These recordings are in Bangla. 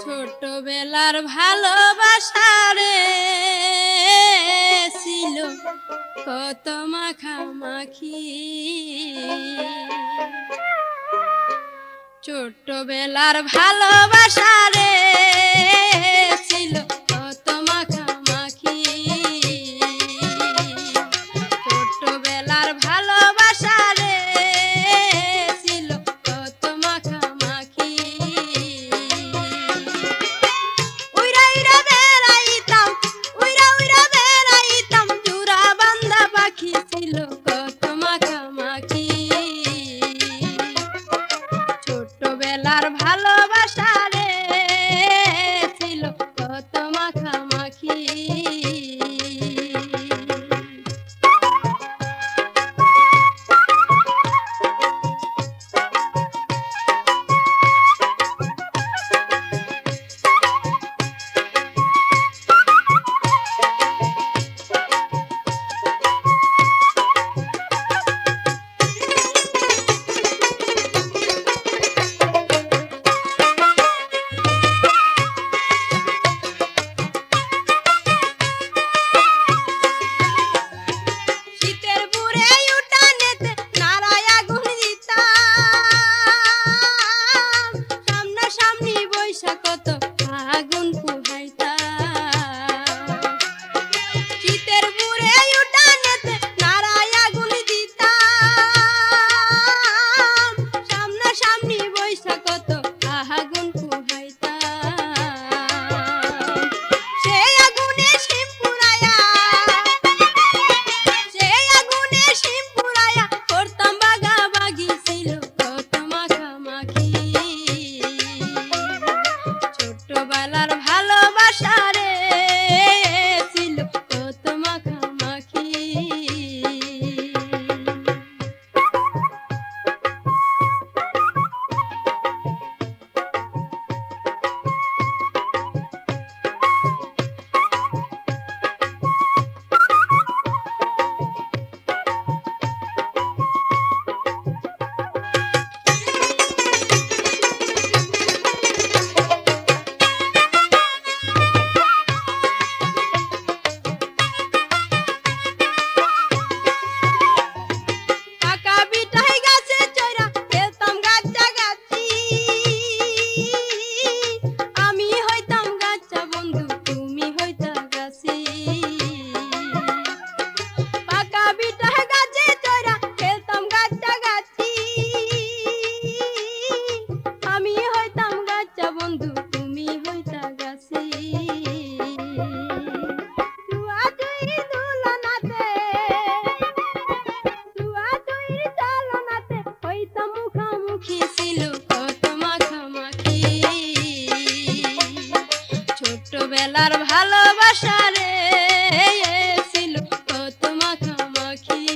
ছোটবেলার ভালোবাসা রে ছিল কত মাখামাখি। ছোটবেলার ভালোবাসা রে ছিল কত মাখামাখি। ছোটবেলার ভালোবাসা রে ছিল কত মাখামাখি। উইরা উইরা বেড়াইতাম, উইরা উইরা বেড়াইতাম, জোড়া বান্ধা পাখি ছিল কত মাখামাখি। ছোটবেলার ভালোবাসা রে ছিল কত মাখামাখি। ছোটবেলার ভালোবাসা রে ছিল কত মাখামাখি। ছোটবেলার ভালোবাসা রে ছিল কত মাখামাখি।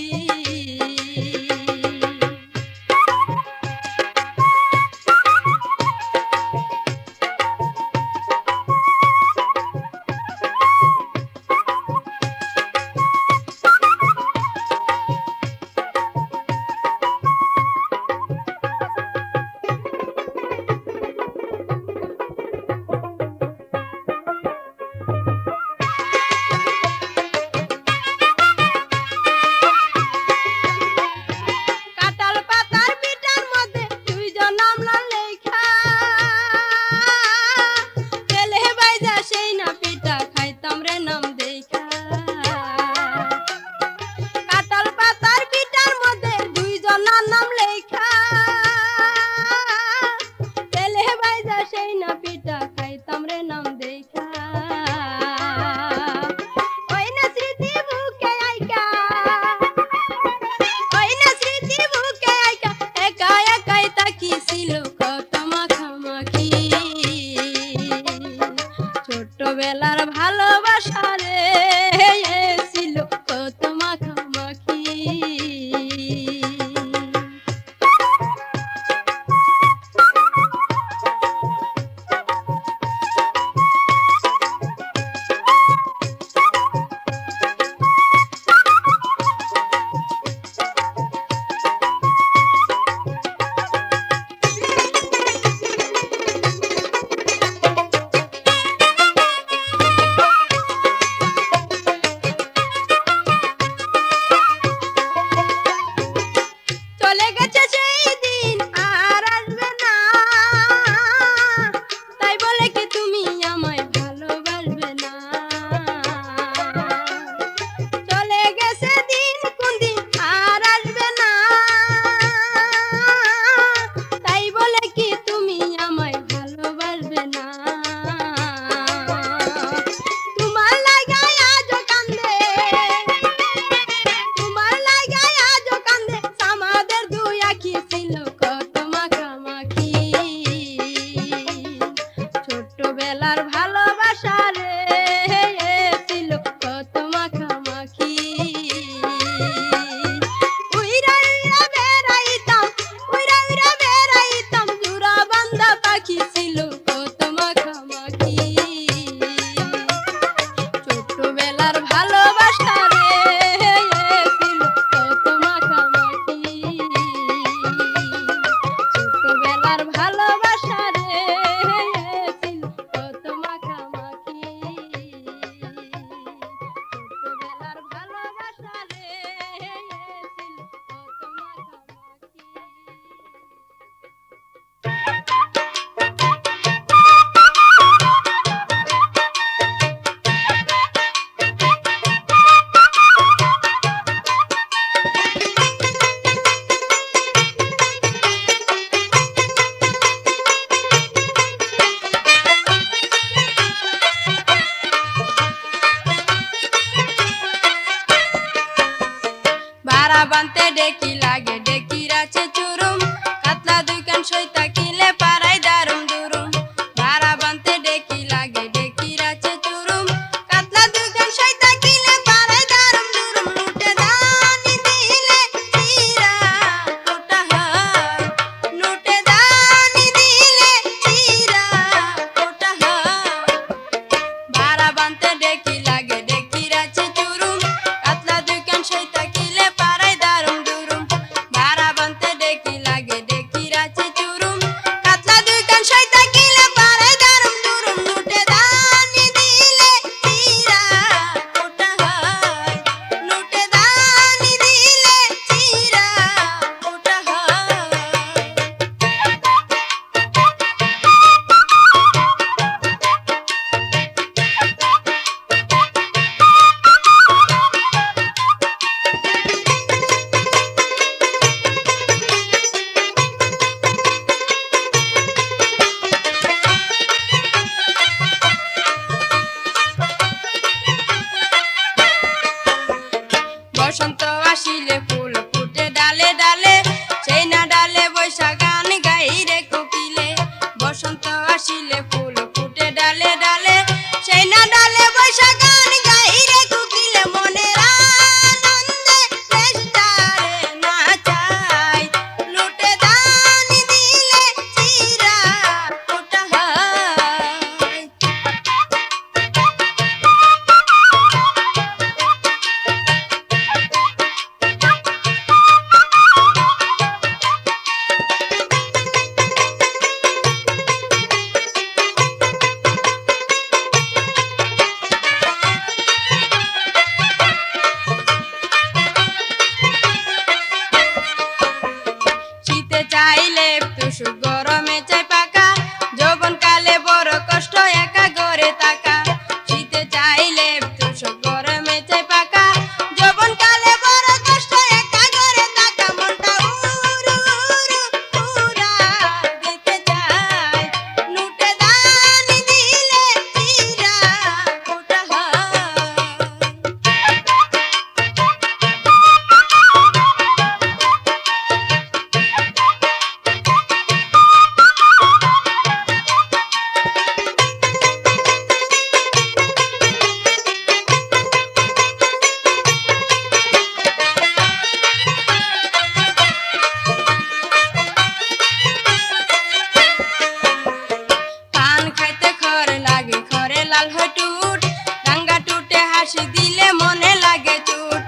লাল হয় টুট, রাঙ্গা টুটে হাসি দিলে মনে লাগে চুট।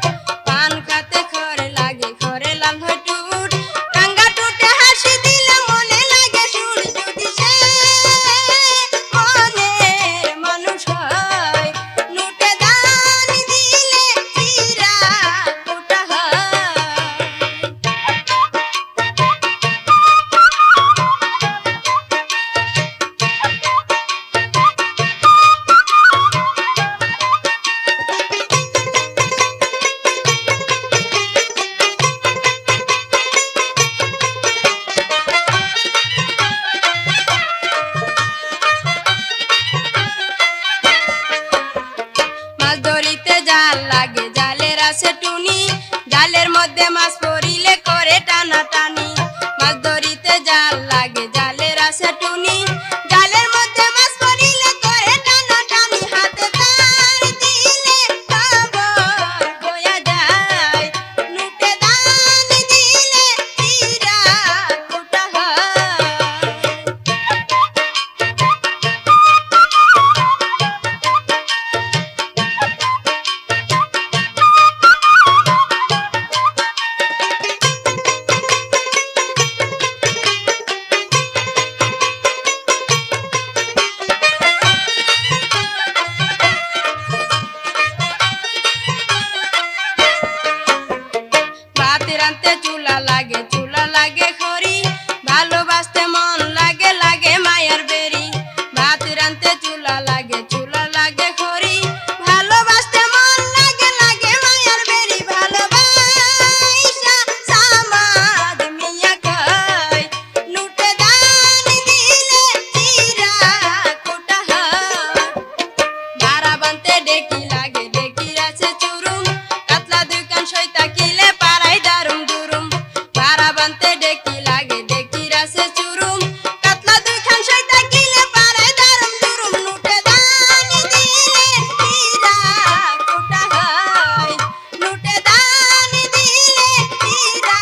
পান খাতে খরে লাগে খরে লাল হয় টুট, রাঙ্গা টুটে হাসি দিলে মনে লাগে সুর। যদি সে মনের মানুষ হয়, নোটে দান দিলে হীরা কোটা হয়। মাছ ধরিতে জাল লাগে জালের আছে টুনি, জালের মধ্যে মাছ পড়িলে করে টানাটানি। মাছ ধরিতে জাল লাগে জালের আছে টুনি, জালের মধ্যে মাছ পড়িলে করে টানাটানি। হাতে তার দিলে খবর হইয়া যায়, নোটে দান দিলে হীরা কোটা হয়। ভাত রাঁধতে চুলা লাগে খড়ি, ভালোবাসতে মন লাগে লাগে মায়ার বেরি। ভাত রাঁধতে চুলা লাগে খড়ি, ভালোবাসতে মন লাগে লাগে মায়ার বেরি। ভালোবাসা সামাদ মিয়া কয়, নোটে দান দিলে হীরা কোটা হয়। ভাড়া বানতে ডেকি লাগে ডেকির আছে চুরুম, কাতলা দুই কান সইতা কিলে পাড়াই দারুম দুরুম। ভাড়া বানতে ডেকি লাগে ডেকির আছে চুরুম, কাতলা দুই খান সইতা কিলে পাড়াই দারুম দুরুম। নোটে দান দিলে হীরা কোটা হয়, নোটে দান দিলে হীরা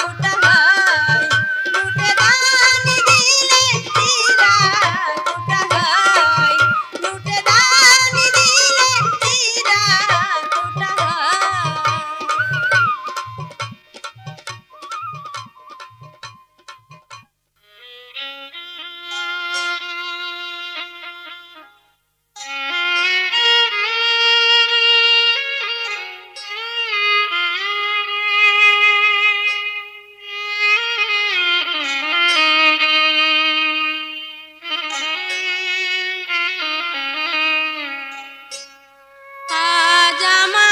কোটা হয়, নোটে দান দিলে হীরা কোটা হয়, নোটে দান দিলে হীরা কোটা আজ আমার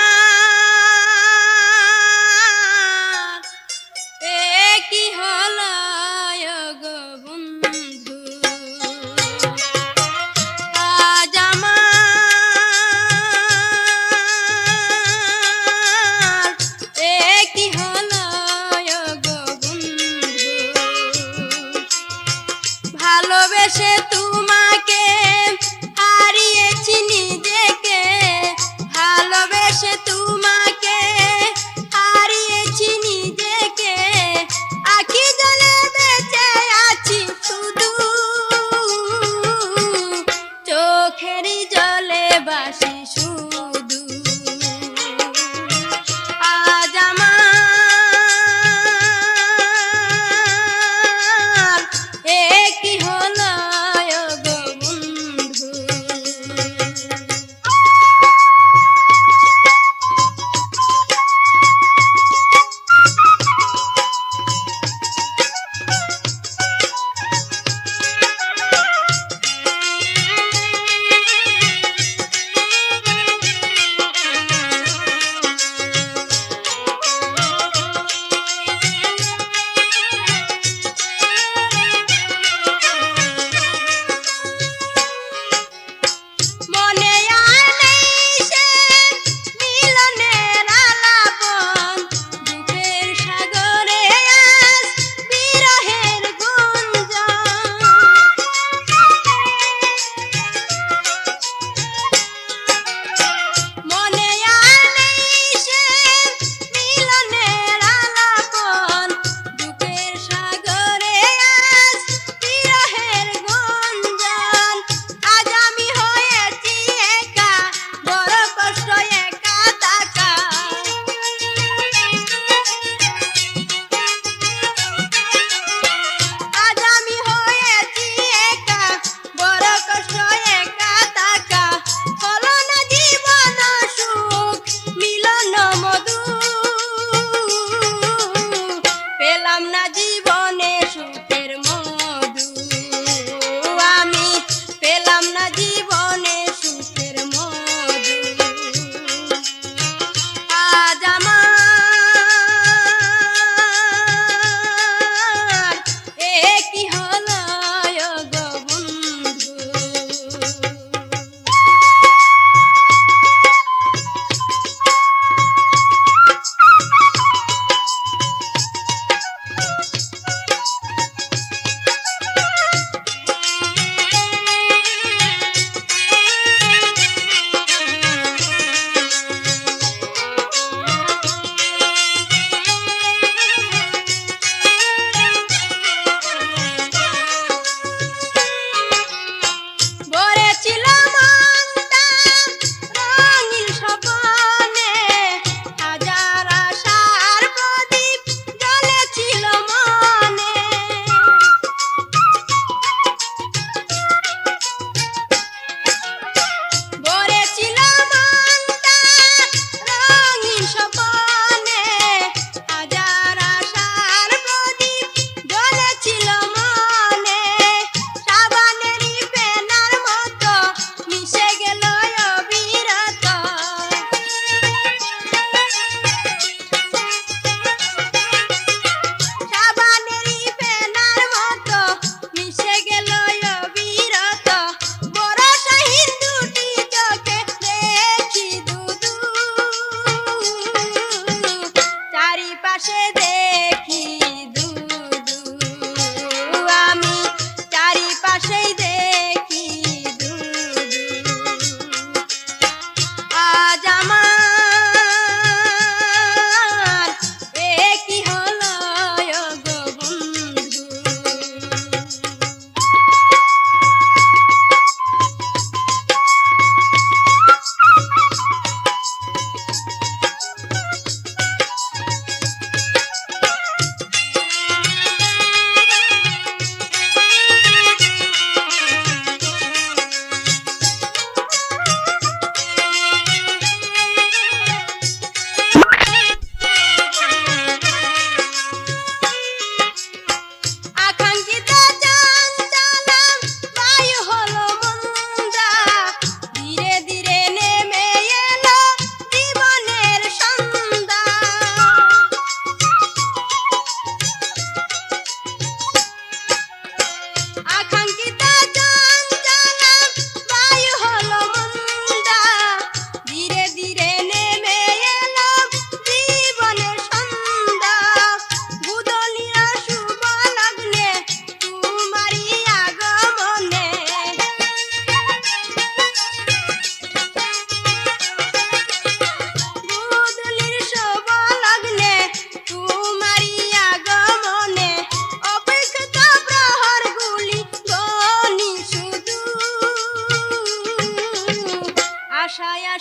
এ কি হলো গো বন্ধু, আজ আমার এ কি হলো গো বন্ধু। ভালোবেসে তোমাকে হারিয়েছি নিজেকে, ভালোবেসে তোমাকে হারিয়েছি নিজেকে। আখি জলে বেঁচে আছি শুধু, চোখেরই জলে বাসি শুধু। আজ আমার এ কি হলো গো বন্ধু।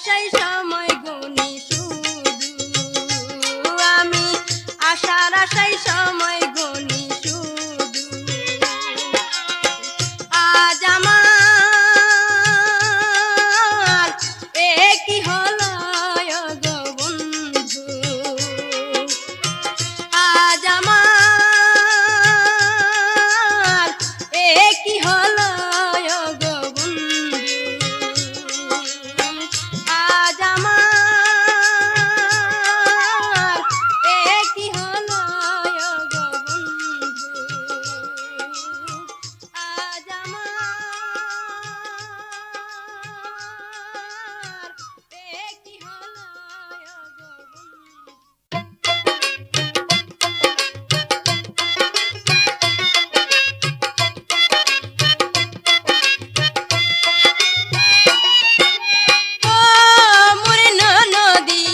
আশায় সময় গুনি শুধু আমি আশার আশায় সময় গুনি শুধু আজ আমার কি হলো গো বন্ধু আজ আমার কি হলো গো বন্ধু আজ আমার কি হলো গো বন্ধু আজ আমার কি হলো গো বন্ধু ও মোর ননদী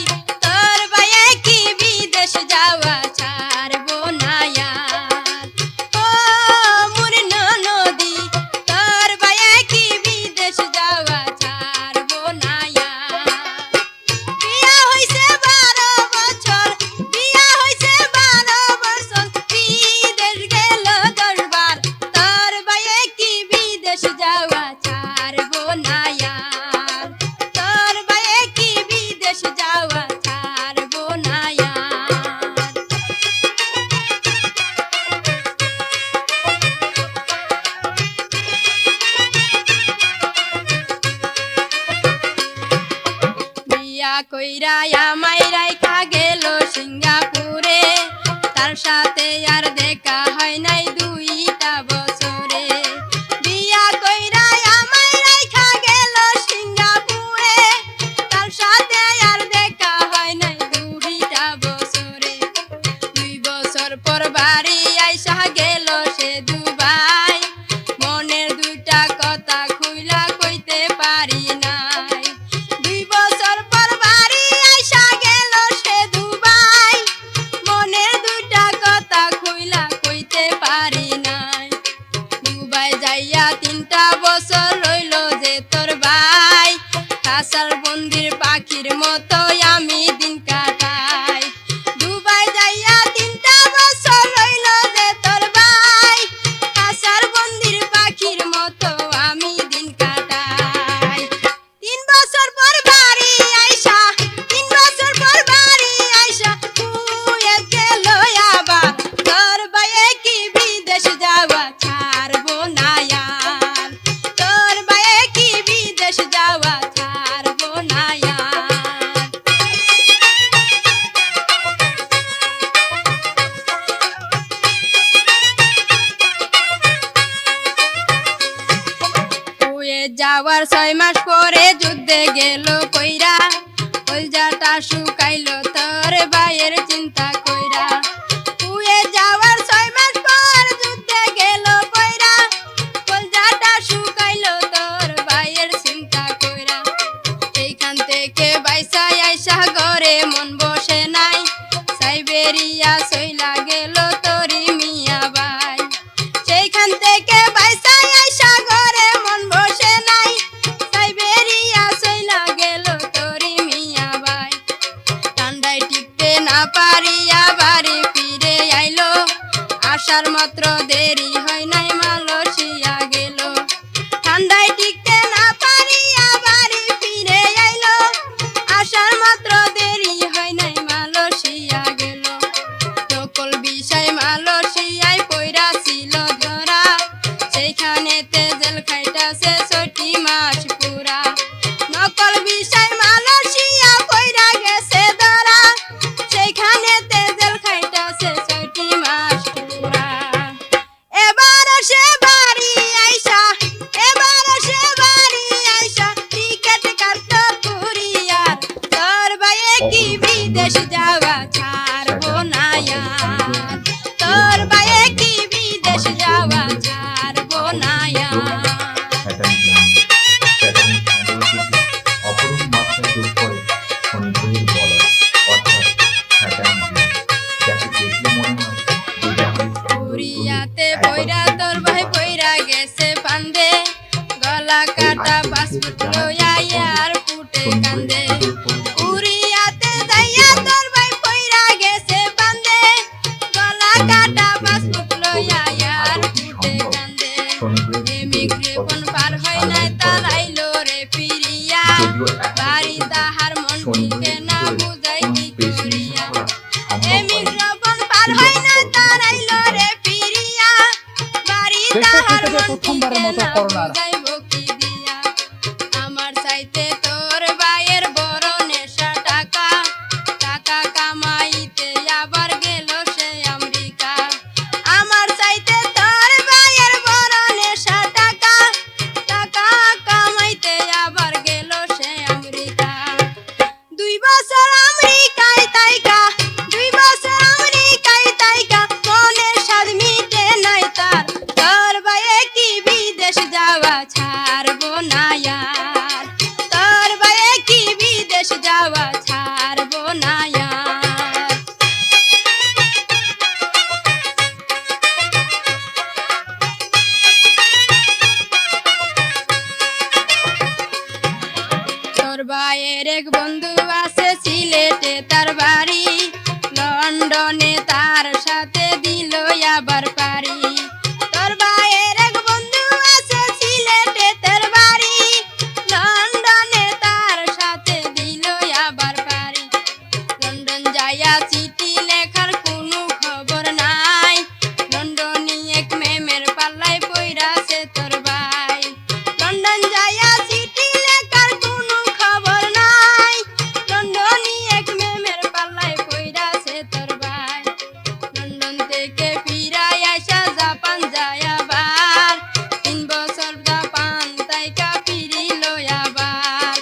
তোর বায়ে কি বিদেশ যাওয়া ছাড়বো না আর ও মোর ননদী তোর বায়ে কি বিদেশ যাওয়া ছাড়বো না আর বিয়া হইছে 12 বছর বিয়া হইছে 12 বছর বিদেশ গেল 10 বার তোর বায়ে কি বিদেশ যাওয়া ছাড়বো না আর তোর বায়ে কি বিদেশ যাওয়া ছাড়বো না আর বিয়া কইরা আমায় রাইখা গেল সিঙ্গাপুরে তার সাথে আর দেখা হয় নাই 2টা বছরে বিয়া কইরা আমায় রাইখা গেল সিঙ্গাপুরে তার সাথে আর দেখা হয় নাই 2টা বছরে 2 বছর পর বাড়ি আইসা গেল সে দুবাই মনের 2টা কথা খুইলা কইতে পারি নাই 2 বছর পর বাড়ি আইসা গেল সে দুবাই মনের 2টা কথা খুইলা কইতে পারি নাই দুবাই যাইয়া 3টা বছর রইল যে তোর ভাই কাসার বন্দির পাখির মতো আমি দিন কাটাই দুবাই যাইয়া 3টা বছর রইল যে তোর ভাই কাসার বন্দির পাখির মতো আমি দিন কাটাই 3 বছর পর বাড়ি আইসা 3 বছর পর বাড়ি আইসা তুই গেল আবার তোর বায়ে কি বিদেশ যাওয়া ছাড়বো না আর তোর বায়ে কি বিদেশ যাওয়া ছাড়বো না আর কুয়ে যাওয়ার 6 মাস পরে যুদ্ধে গেল কইরা কলজাটা শুকাইলো তোর ভাইয়ের চিন্তা কইরা কুয়ে যাওয়ার 6 মাস পর যুদ্ধে গেল কইরা কলজাটা শুকাইলো তোর ভাইয়ের চিন্তা কইরা এইখান থেকে বাইসা আইসা ঘরে মন বসে নাই সাইবেরিয়া সইলা গেল তোরি মিয়া ভাই সেইখান থেকে বাইসা আইসা ঘরে মন বসে নাই সাইবেরিয়া সইলা গেল তোরি মিয়া ভাই ঠান্ডায় টিকতে না পারিয়া বাড়ি ফিরে আইলো আসার মাত্র দেরি হয় নাই মালয়েশিয়া গেল ঠান্ডায় টিকতে না পারিয়া বাড়ি ফিরে আইলো আসার মাত্র দেরি হয় নাই মালয়েশিয়া গেল সকল বিষয় মালয়েশিয়ায় পইরা ছিল ধরা সেইখানেতে জেল খাইতাছে 6 মাস পুরা নকল বিষয় মালয়েশিয়া পইরা গেছে ধরা সেইখানেতে জেল খাইতাছে 6 মাস পুরা এবার সে বাড়ি আইসা টিকেট কাটতো কুরিয়ার তোর বায়ে কি বিদেশ যাওয়া ছাড়বো না আর তোর বায়ে কি বিদেশ যাওয়া ছাড়বো না আর অপরূপ মাত্রায় যোগ করে শনিগ্রহের বলয় অর্থাৎ স্যাটার্ন গ্রহ যাকে দেখলে মনে হয় পুরিয়াতে পয়রা তোর ভাই পয়রা গেছে ফান্দে গলা কাটা পাসপোর্ট লইয়া এয়ারপোর্টে কান্দে যৌবন পার হয় নাই তার আইলো রে ফিরিয়া যদিও বাড়ি তাহার মনটিকে না বুঝাই কি করিয়া এমি যৌবন পার হয় নাই তার আইলো রে ফিরিয়া বাড়ি তাহার প্রথমবারের মতো মনটিকে না করোনার বুঝাইব কি দিয়া আমার চাইতে তোর ভাইয়ের বড় নেশা টাকা টাকা কামাইতে আবার গেল সে আমেরিকা আমার চাইতে তোর ভাইয়ের বড় নেশা টাকা টাকা কামাইতে আবার গেল সে আমেরিকা 2 বছর আমেরিকায় তাইকা 2 বছর আমেরিকায় তাইকা মনের স্বাদ মিটে নাই তার তোর ভাইয়ে কি বিদেশ যাওয়া ছাড়বো না यार তোর ভাইয়ে কি বিদেশ যাওয়া ছাড়বো না यार তোর ভাইয়ের এক বন্ধু আছে সিলেটে তার বাড়ি লন্ডনে তার সাথে দিল আবার পারি তোর ভাইয়ের এক বন্ধু আছে সিলেটে তার বাড়ি লন্ডনে তার সাথে দিল আবার পারি লন্ডন যাইয়া চিঠি লেখার কোনো খবর নাই লন্ডনী এক মেমের পাল্লায় পইরাছে তোর ভাই লন্ডন যাইয়া চিঠি লেখার কোনো খবর নাই লন্ডনী এক মেমের পাল্লায় পইরাছে তোর ভাই লন্ডন থেকে ফিরাই আইসা জাপান যায় আবার 3 বছর জাপান তাইকা ফিরিল আবার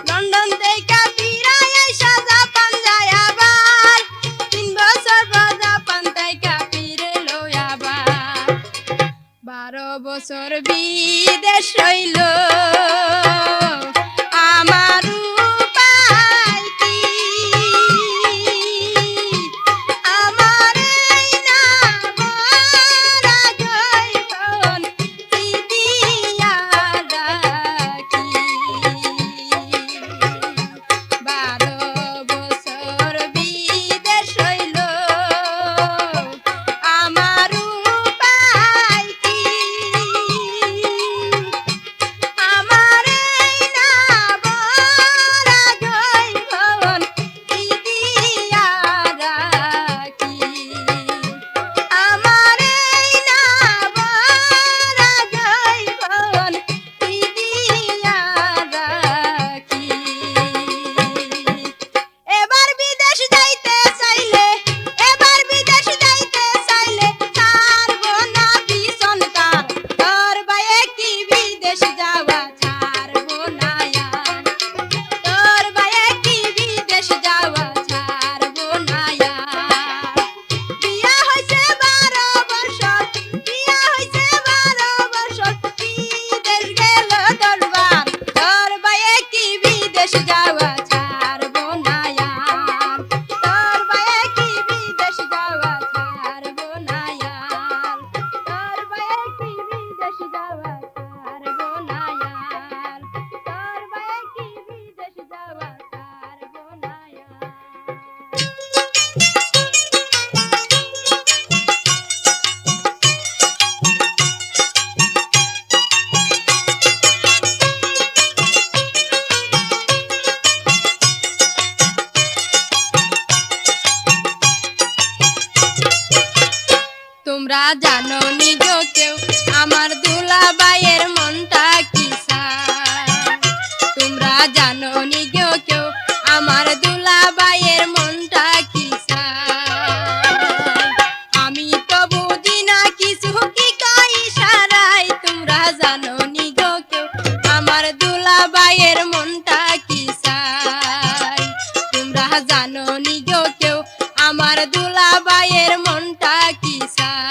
লন্ডন থেকে ফিরাই আইসা জাপান যায় আবার 3 বছর জাপান তাইকা ফিরিল আবার 12 বছর বিদেশ রইল আমার উপায় কি আমার এই না মরা জৈবন কি দিয়া রাখি 12 বছর বিদেশ রইল আমার উপায় কি আমার এই না মরা জৈবন কি দিয়া রাখি আমার এই না মরা জৈবন কি দিয়া রাখি এবার বিদেশ যাইতে চাইলে এবার বিদেশ যাইতে চাইলে ছাড়বো না পিছন তার তোর ভাইয়ে কি বিদেশ যাওয়া ছাড়বো না यार তোর ভাইয়ে কি বিদেশ যাওয়া ছাড়বো না यार বিয়া হইছে 12 বছর বিয়া হইছে 12 বছর বিদেশ গেল দরবার তোর ভাইয়ে কি বিদেশ যাওয়া ছাড়বো না यार তোর ভাইয়ে কি বিদেশ যাওয়া ছাড়বো না यार তোর ভাইয়ে কি বিদেশ যাওয়া ছাড়বো না यार তোর ভাইয়ে কি বিদেশ যাওয়া ছাড়বো না यार তোমরা জানো নিজ কেউ আমার দুলাভাইয়ের মনটা কি চায় তোমরা জানো নিজ কেউ আমার দুলাভাইয়ের মনটা কি চায় আমি তো বুঝি না কিছু কি কই ইশারায় তোমরা জানো নিজ কেউ আমার দুলাভাইয়ের মনটা কি চায় তোমরা জানো নিজ কেউ আমার দুলাভাইয়ের মনটা কি চায়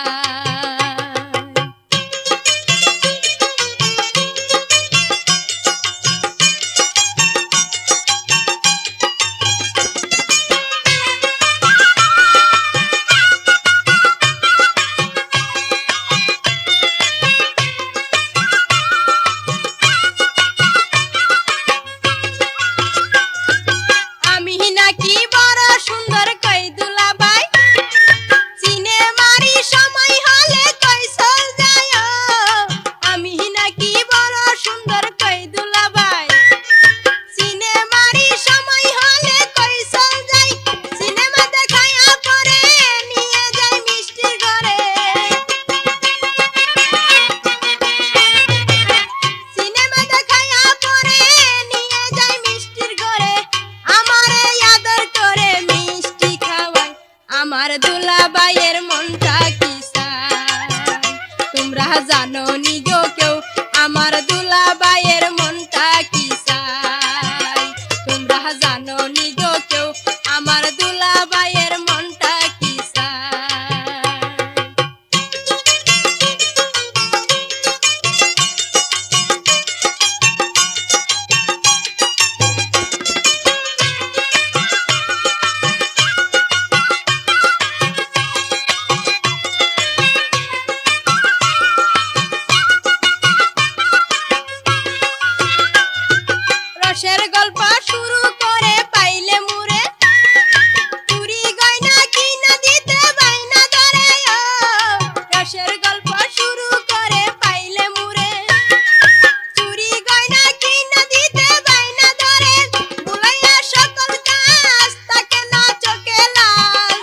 নাকি বড় সুন্দর কই দুলাভাই চিনে মারি সময় রসের গল্প শুরু করে পাইলে মুরে চুরি গয়না কিনা দিতে বাইনা ধরে ও রসের গল্প শুরু করে পাইলে মুরে চুরি গয়না কিনা দিতে বাইনা ধরে বুলাইয়া সকল কাজ তাকে না চোখে লাজ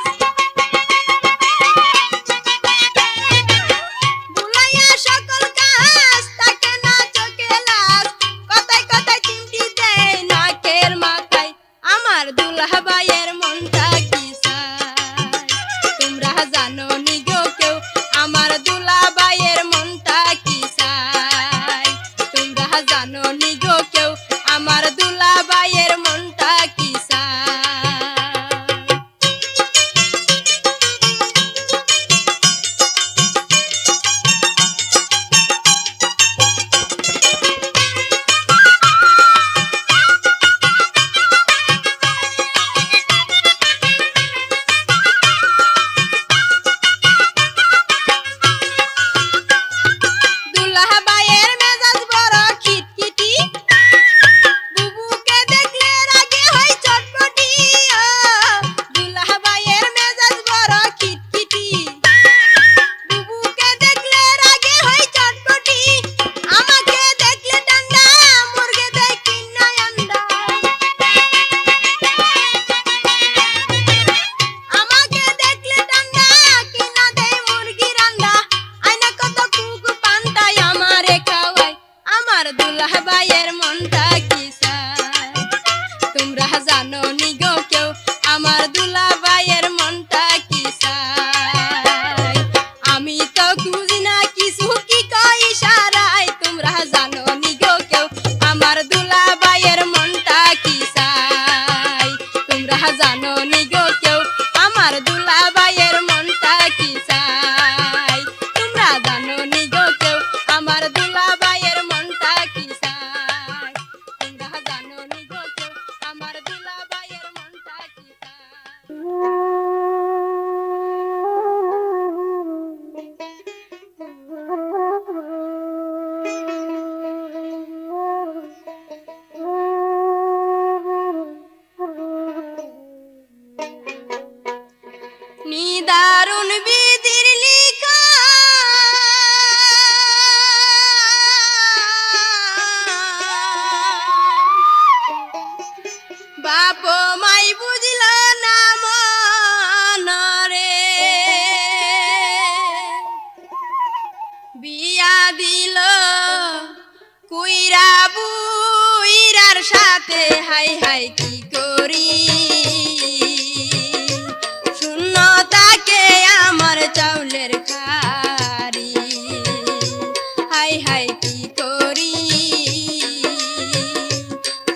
বুলাইয়া সকল কাজ তাকে না চোখে লাজ কথায় কথায় চিমটি দেয় নাকের মাথায় আমার দুলহা ভাইয়ের মনটা কি চায় তোমরা জানো নি গো কেউ আমার দুলহা ভাইয়ের মনটা কি চায় তোমরা জানো নি গো কেউ আমার দুলহা ভাইয়ের মনটা কি চায় দুলহা ভাইয়ের মেজাজ বড় খিটখিটি বুবুকে দেখলে রাগে হয় চটপটি ও দুলহা ভাইয়ের মেজাজ বড় খিটখিটি বুবুকে দেখলে রাগে হয় চটপটি আমাকে দেখলে ঠান্ডা মুরগে দেয় কিনা আন্ডা আমাকে দেখলে ঠান্ডা কিনা দেয় মুরগির আন্ডা আয়না কত কুক পান্তাই আমারে খাওয়ায় আমার দুলহা ভাইয়ের মনটা কি চায় তোমরা জানো নি গো কেউ আমার দুলহা ভাইয়ের মনটা কি চায় আমি তো বুঝি না কিছু কি কই ইশারায় তোমরা জানো নি গো কেউ আমার দুলহা ভাইয়ের মনটা কি চায় তোমরা জানো নি গো কেউ আমার দুলহা ভাইয়ের মনটা কি চায় তোমরা জানো নি গো কেউ আমার দুলহা ভাইয়ের মনটা কি চায় তোমরা জানো নি গো কেউ আমার দুলহা ভাইয়ের মনটা কি চায় নিদারুণ বিধির লিখা বাপ মাই বুঝল না মনরে বিয়া দিল কুইরা বুইরার সাথে হাই হাই কি করি শূন্যতাকে আমার চাউলের খারি হাই হাই কি করি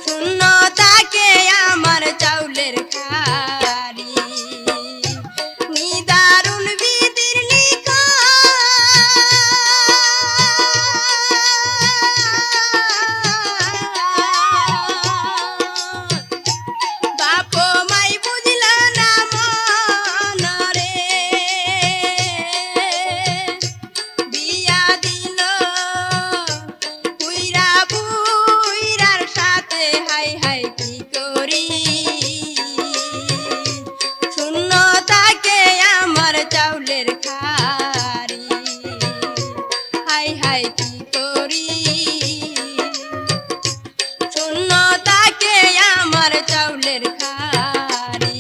শূন্যতাকে আমার চাউলের খারি নিদারুণ বিধির লিখা বাপ মাই বুঝল না মনরে বিয়া দিল কুইরা বুইরার সাথে হাই হাই কি করি শূন্যতাকে আমার চাউলের খারি হাই হাই কি করি শূন্যতাকে আমার চাউলের খারি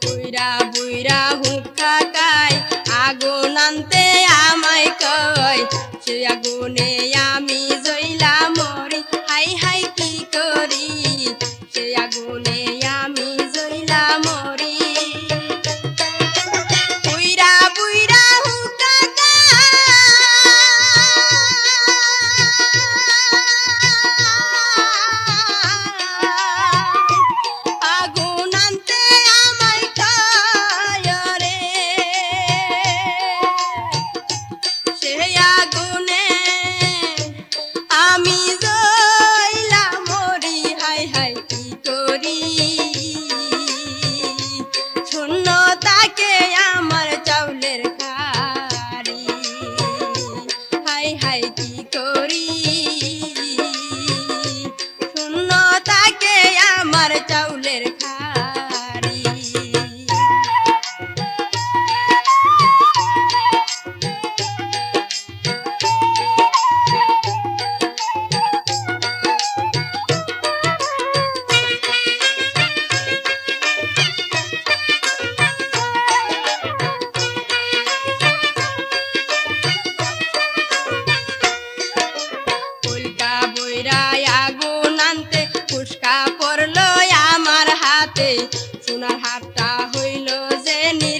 বুইরা বুইরা হুক্কা খায় আগুন আনতে আমায় কয় সে আগুনে আমি জইলা মরি হাই হাই কি করি সে আগুনে আমি জইলা মরি বুইরা বুইরা হুক্কা আগুন আনতে আমায় কয় রে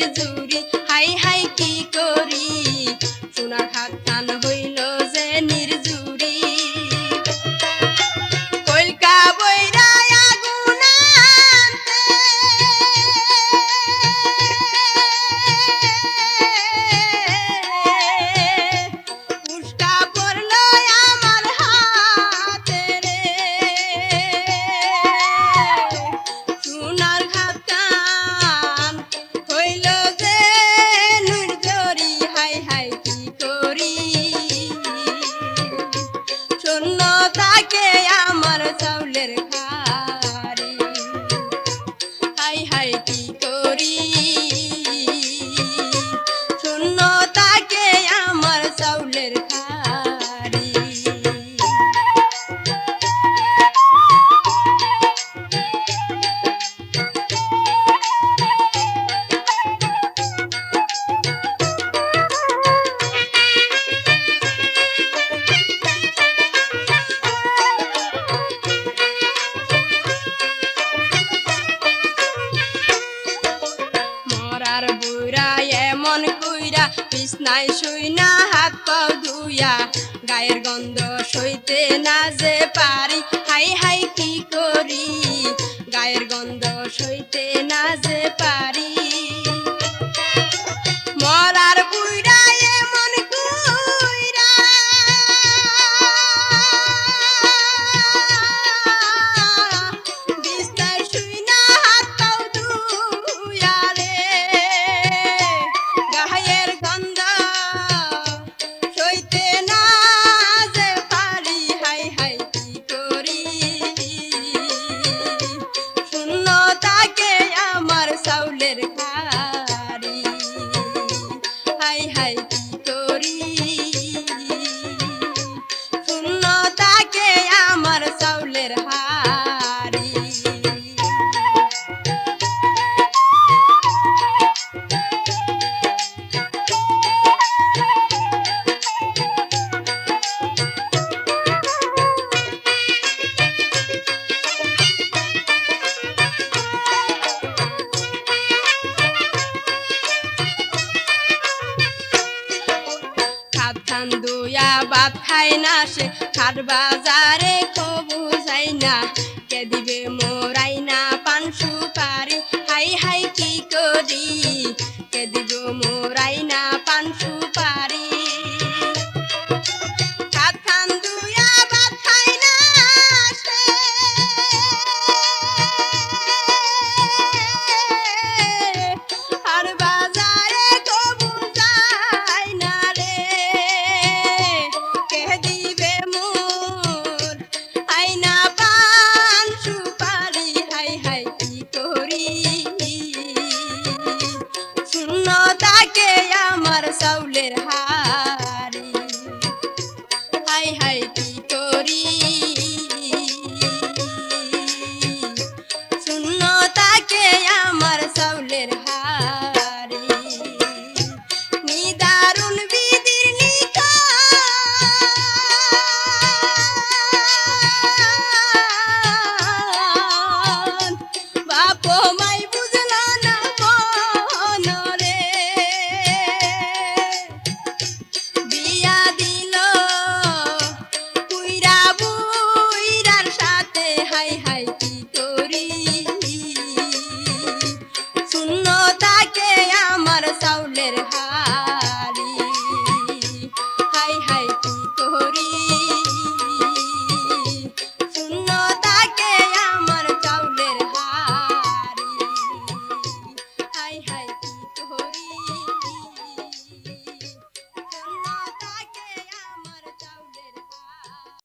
নির্জুরি হাই হাই কি করি সোনার হাত খান হইল যে নির্জুরি কইলকা বইরা আগুন আনতে উস্কা পড়ল আমার হাতে রে সোনার হাত কান হইল যে নির্জরি হাই হাই কি করি শূন্য থাকে আমার চাউলের খারি হাই হাই কি করি শূন্য থাকে আমার চাউলের খারি মরার বুড়া এমন কইরা বিছনায় শুই না হাত পাও ধুইয়া গায়ের গন্ধ সইতে না যে পারি হাই হাই কি করি গায়ের গন্ধ সইতে না যে পারি মরার বুড়া এমন কইরা বিছনায় শুই না হাত পাও ধুইয়া রে গায়ের গন্ধ সইতে না যে পারি হাই হাই কি করি শূন্য থাকে আমার চাউলের খারি হাই হাই কি করি শূন্য থাকে আমার চাউলের হারি খাত খান দুয়া ভাত খায় না সে খাট বাজারে খবু যাই না কে দিবে মোরাই না পান সুপারি হাই হাই কি করি কে দিব মোরাই না পান সুপারি খাত খান দুয়া ভাত খায় না সে আর বাজারে কবু যায় না রে কে দিবে মোর আইনা পান সুপারি হাই হাই কি করি শূন্য থাকে আমার চাউলের হারি হাই হাই কি করি শূন্য থাকে আমার চাউলের হারি নিদারুণ বিধির লিখন বাপ মাই বুঝল না মন রে বিয়া দিল পুইরা বুইরার সাথে হাই হাই কি করি শূন্য থাকে আমার চাউলের হারি হাই হাই কি করি শূন্য থাকে আমার চাউলের হারি হাই হাই কি করি শূন্য থাকে আমার চাউলের হারি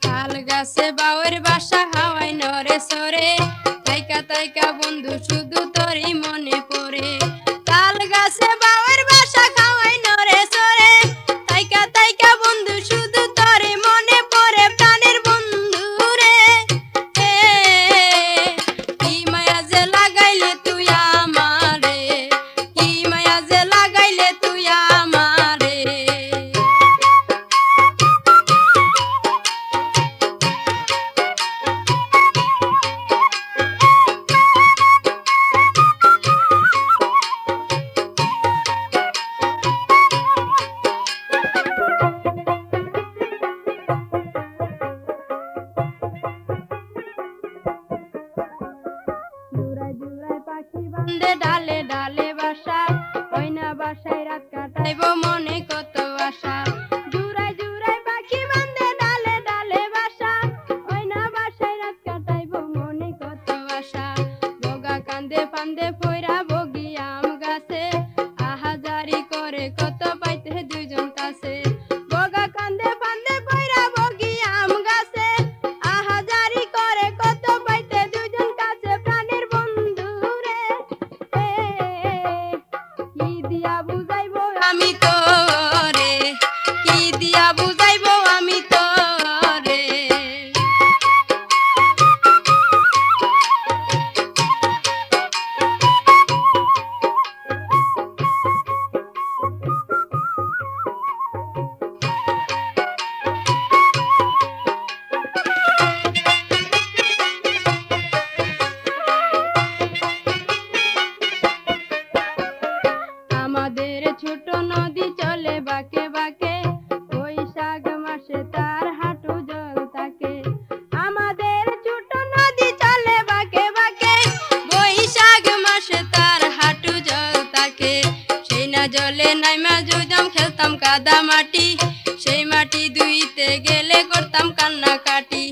তাল গাছে বাউর বাসা হাওয়াই নরে সরে তাইকা তাইকা বন্ধু শুধু তোরই মনে পড়ে তাল গাছে বাউর বাসা খাওয়াই নরে সরে তাইকা তাইকা বন্ধু শুধু তোরই মনে পড়ে প্রাণের বন্ধু রে কি মায়া যে লাগাইলে তুই আমারে কি কাটাইব মনে কত আশা জুড়াই জুড়াই পাখি বান্ধে ডালে ডালে বাসা ওই না বাসায় রাত কাটাইব মনে কত আশা বগা কান্দে ফান্দে পয়রা বগি আম গাছে আহাজারি করে কত পাইতে দুইজন কাছে বগা কান্দে ফান্দে পয়রা বগি আম গাছে আহাজারি করে কত পাইতে দুইজন কাছে প্রাণের বন্ধু রে কি দিয়া বুঝাইব আমি তোরে কি দিয়া বুঝাইব আমি তোরে আমাদের ছোট নদী চলে বাঁকে বাঁকে বৈশাখ মাসে তার হাঁটু জল থাকে আমাদের ছোট নদী চলে বাঁকে বাঁকে বৈশাখ মাসে তার হাঁটু জল থাকে সেই না জলে নাইমা জুইতাম খেলতাম কাদা মাটি সেই মাটি ধুইতে গেলে করতাম কান্না কাটি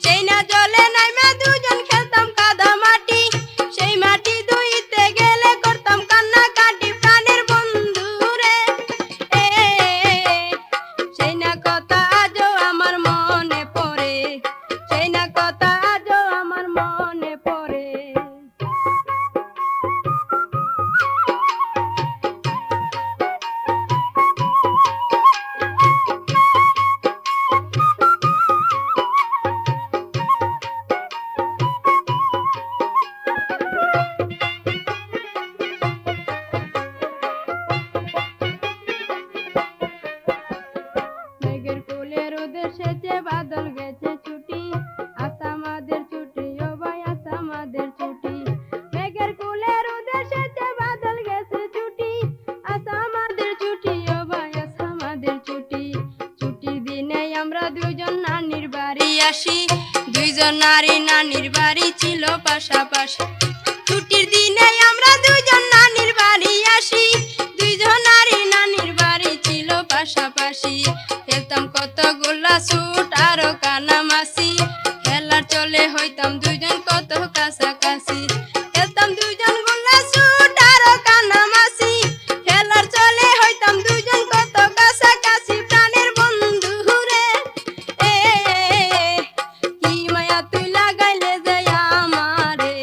সেই না জলে নাইমা দুজন খেলতাম কাদা মাটি সেই মাটি ধুইতে গেলে করতাম কান্না কাটি প্রাণের বন্ধু রে সেই না কথা আজও আমার মনে পড়ে সেই না কথা আজও আমার মনে পড়ে মেঘের কোলে রোদের সেচে বাদল গেছে ছুটি আসামাদের ছুটি ও ভাই আসামাদের ছুটি মেঘের কোলে রোদের সেচে বাদল গেছে ছুটি আসামাদের ছুটি ও ভাই আসামাদের ছুটি ছুটির দিনে আমরা দুইজন নানির বাড়ি আসি দুইজন নানির বাড়ি ছিল পাশাপাশি ছুটির দিনে আমরা দুইজন নানির বাড়ি আসি দুইজন নানির বাড়ি ছিল পাশাপাশি খেলতাম কতগুলা ছুট আরো কানামাসি খেলার চলে হইতাম দুইজন কত কাছাকাছি খেলতাম দুইজন গুলা ছুট আরো কানামাসি খেলার চলে হইতাম দুইজন কত কাছাকাছি প্রাণের বন্ধু রে কি মায়া তুই লাগাইলে যে আমারে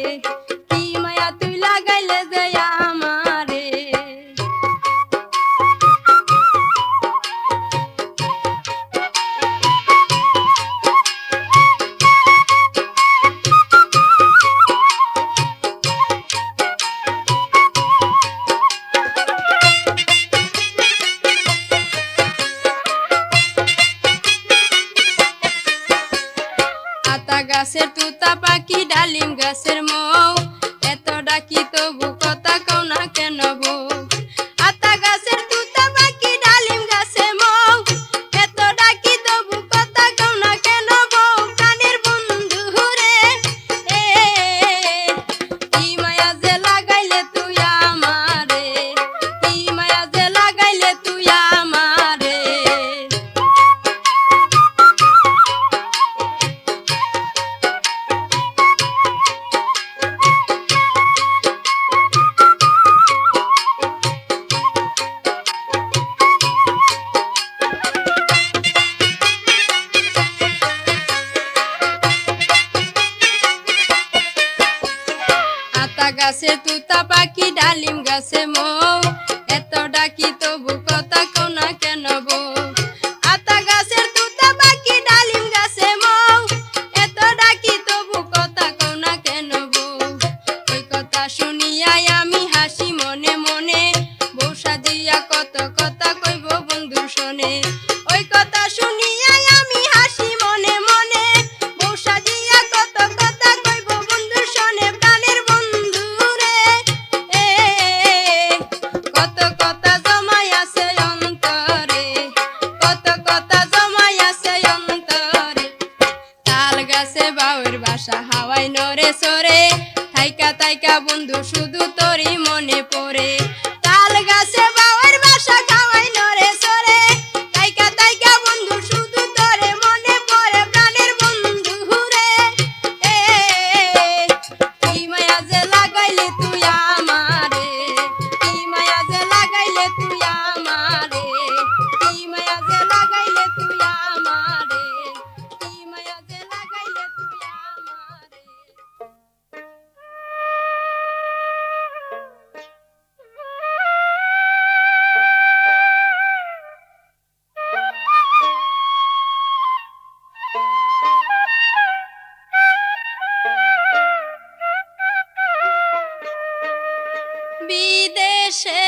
বিদেশে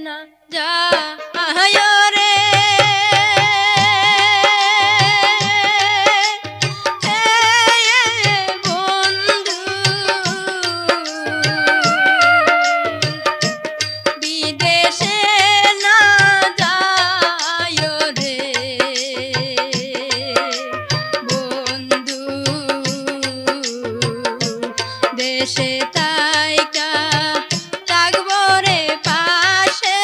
না যায় রে বন্ধু, বিদেশে না যায় রে বন্ধু, দেশে তাইকা থাকবো রে পাশে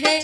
হে